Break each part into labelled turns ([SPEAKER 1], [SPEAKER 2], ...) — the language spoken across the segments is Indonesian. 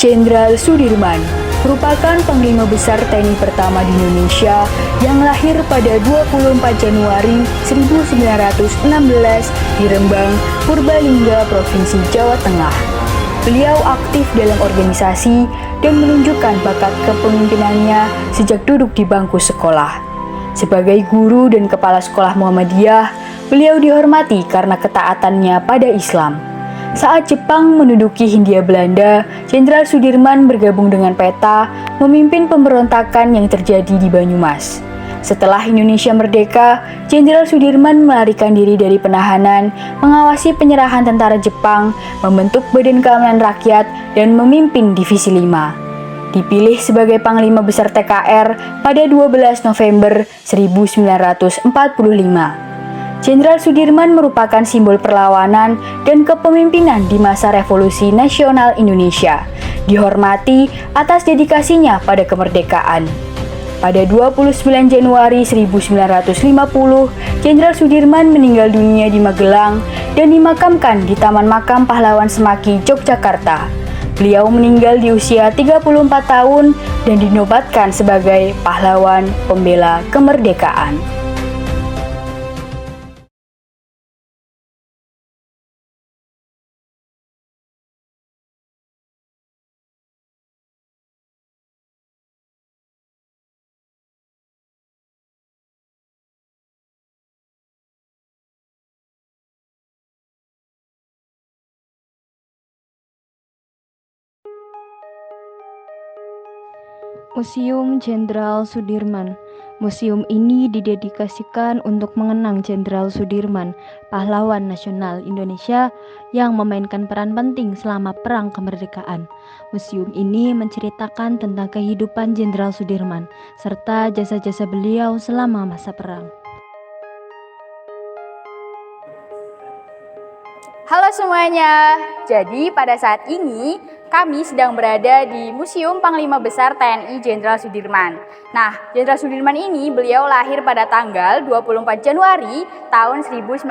[SPEAKER 1] Jenderal Sudirman merupakan Panglima Besar TNI pertama di Indonesia yang lahir pada 24 Januari 1916 di Rembang, Purbalingga, Provinsi Jawa Tengah. Beliau aktif dalam organisasi dan menunjukkan bakat kepemimpinannya sejak duduk di bangku sekolah. Sebagai guru dan kepala sekolah Muhammadiyah, beliau dihormati karena ketaatannya pada Islam. Saat Jepang menduduki Hindia Belanda, Jenderal Sudirman bergabung dengan PETA, memimpin pemberontakan yang terjadi di Banyumas. Setelah Indonesia merdeka, Jenderal Sudirman melarikan diri dari penahanan, mengawasi penyerahan tentara Jepang, membentuk Badan Keamanan Rakyat, dan memimpin Divisi 5. Dipilih sebagai Panglima Besar TKR pada 12 November 1945. Jenderal Sudirman merupakan simbol perlawanan dan kepemimpinan di masa Revolusi Nasional Indonesia, dihormati atas dedikasinya pada kemerdekaan. Pada 29 Januari 1950, Jenderal Sudirman meninggal dunia di Magelang dan dimakamkan di Taman Makam Pahlawan Semaki, Yogyakarta. Beliau meninggal di usia 34 tahun dan dinobatkan sebagai pahlawan pembela kemerdekaan.
[SPEAKER 2] Museum Jenderal Sudirman. Museum ini didedikasikan untuk mengenang Jenderal Sudirman, pahlawan nasional Indonesia yang memainkan peran penting selama Perang Kemerdekaan. Museum ini menceritakan tentang kehidupan Jenderal Sudirman serta jasa-jasa beliau selama masa perang.
[SPEAKER 3] Halo semuanya, jadi pada saat ini kami sedang berada di Museum Panglima Besar TNI Jenderal Sudirman. Nah, Jenderal Sudirman ini beliau lahir pada tanggal 24 Januari tahun 1916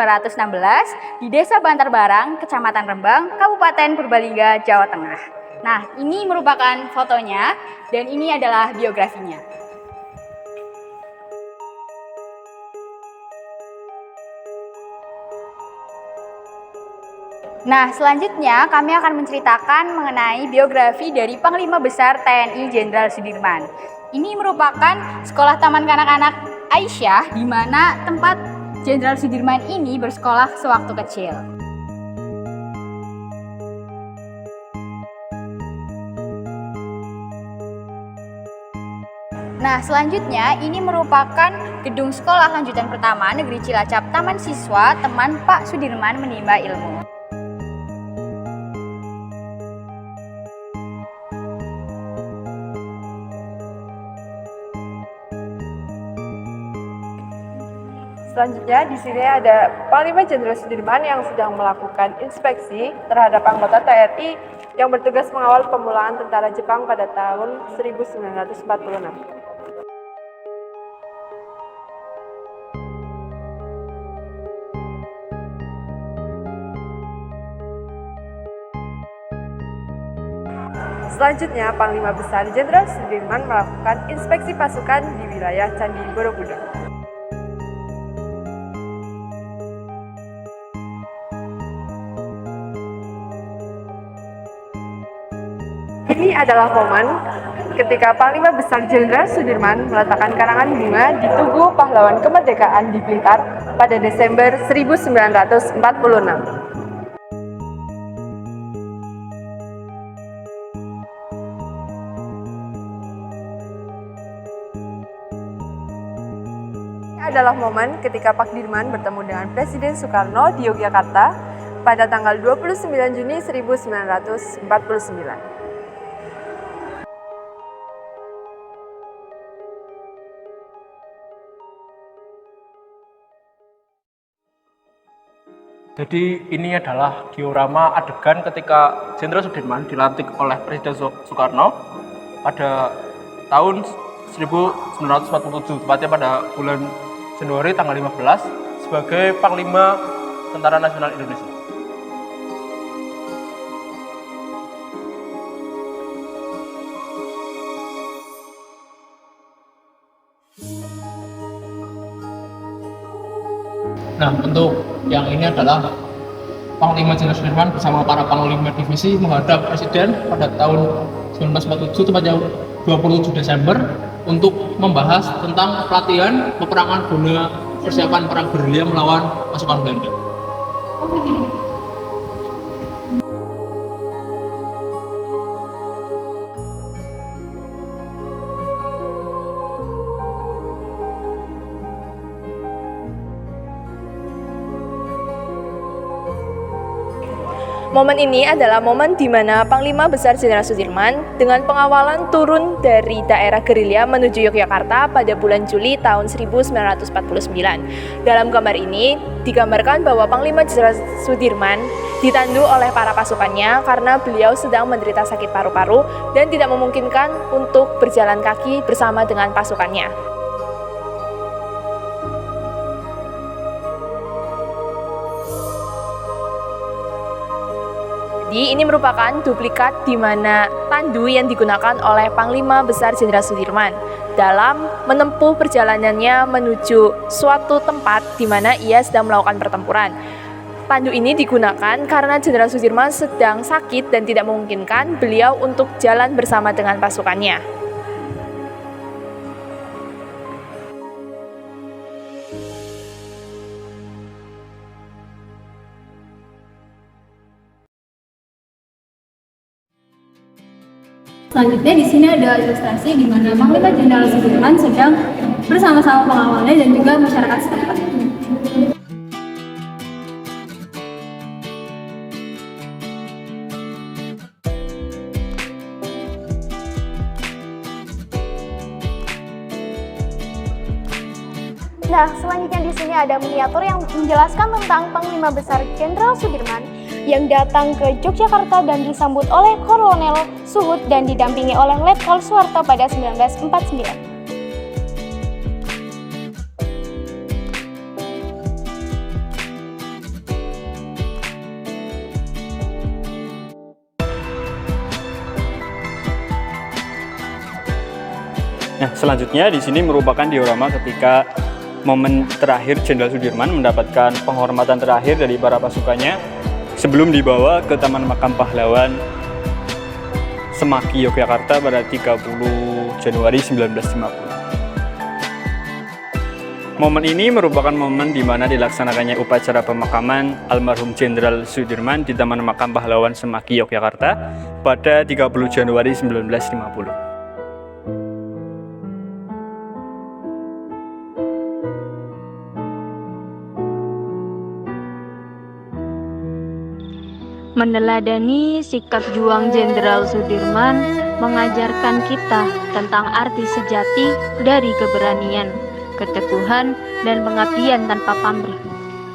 [SPEAKER 3] di Desa Bantarbarang, Kecamatan Rembang, Kabupaten Purbalingga, Jawa Tengah. Nah, ini merupakan fotonya dan ini adalah biografinya. Nah, selanjutnya kami akan menceritakan mengenai biografi dari Panglima Besar TNI Jenderal Sudirman. Ini merupakan sekolah taman kanak-kanak Aisyah, di mana tempat Jenderal Sudirman ini bersekolah sewaktu kecil. Nah, selanjutnya ini merupakan gedung sekolah lanjutan pertama Negeri Cilacap Taman Siswa Teman Pak Sudirman Menimba Ilmu.
[SPEAKER 4] Selanjutnya di sini ada Panglima Jenderal Sudirman yang sedang melakukan inspeksi terhadap anggota TNI yang bertugas mengawal pemulaan tentara Jepang pada tahun 1946. Selanjutnya, Panglima Besar Jenderal Sudirman melakukan inspeksi pasukan di wilayah Candi Borobudur. Ini adalah momen ketika Panglima Besar Jenderal Sudirman meletakkan karangan bunga di Tugu Pahlawan Kemerdekaan di Blitar pada Desember 1946. Ini adalah momen ketika Pak Dirman bertemu dengan Presiden Soekarno di Yogyakarta pada tanggal 29 Juni 1949.
[SPEAKER 5] Jadi ini adalah diorama adegan ketika Jenderal Sudirman dilantik oleh Presiden Soekarno pada tahun 1947, tepatnya pada bulan Januari tanggal 15 sebagai Panglima Tentara Nasional Indonesia. Nah, untuk yang ini adalah Panglima Jenderal Sudirman bersama para Panglima Divisi menghadap Presiden pada tahun 1947 tepatnya 27 Desember untuk membahas tentang pelatihan peperangan guna persiapan perang gerilya melawan pasukan Belanda.
[SPEAKER 4] Momen ini adalah momen di mana Panglima Besar Jenderal Sudirman dengan pengawalan turun dari daerah gerilya menuju Yogyakarta pada bulan Juli tahun 1949. Dalam gambar ini digambarkan bahwa Panglima Jenderal Sudirman ditandu oleh para pasukannya karena beliau sedang menderita sakit paru-paru dan tidak memungkinkan untuk berjalan kaki bersama dengan pasukannya. Jadi ini merupakan duplikat di mana tandu yang digunakan oleh Panglima Besar Jenderal Sudirman dalam menempuh perjalanannya menuju suatu tempat di mana ia sedang melakukan pertempuran. Tandu ini digunakan karena Jenderal Sudirman sedang sakit dan tidak memungkinkan beliau untuk jalan bersama dengan pasukannya.
[SPEAKER 6] Selanjutnya di sini ada ilustrasi di mana Panglima Jenderal Sudirman sedang bersama-sama pengawalnya dan juga masyarakat setempat.
[SPEAKER 7] Nah, selanjutnya di sini ada miniatur yang menjelaskan tentang Panglima Besar Jenderal Sudirman yang datang ke Yogyakarta dan disambut oleh Kolonel Suhut dan didampingi oleh Letkol Soeharto pada 1949.
[SPEAKER 8] Nah, selanjutnya di sini merupakan diorama ketika momen terakhir Jenderal Sudirman mendapatkan penghormatan terakhir dari para pasukannya sebelum dibawa ke Taman Makam Pahlawan Semaki, Yogyakarta pada 30 Januari 1950. Momen ini merupakan momen di mana dilaksanakannya upacara pemakaman almarhum Jenderal Sudirman di Taman Makam Pahlawan Semaki, Yogyakarta pada 30 Januari 1950.
[SPEAKER 2] Meneladani sikap juang Jenderal Sudirman mengajarkan kita tentang arti sejati dari keberanian, keteguhan, dan pengabdian tanpa pamrih.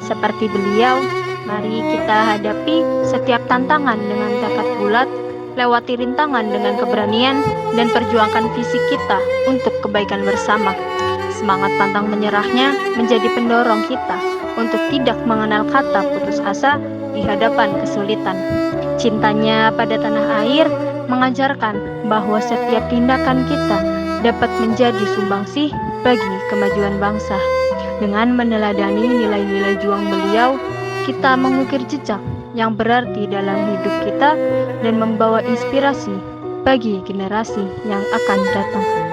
[SPEAKER 2] Seperti beliau, mari kita hadapi setiap tantangan dengan tekad bulat, lewati rintangan dengan keberanian, dan perjuangkan visi kita untuk kebaikan bersama. Semangat pantang menyerahnya menjadi pendorong kita untuk tidak mengenal kata putus asa di hadapan kesulitan. Cintanya pada tanah air mengajarkan bahwa setiap tindakan kita dapat menjadi sumbangsih bagi kemajuan bangsa. Dengan meneladani nilai-nilai juang beliau, kita mengukir jejak yang berarti dalam hidup kita dan membawa inspirasi bagi generasi yang akan datang.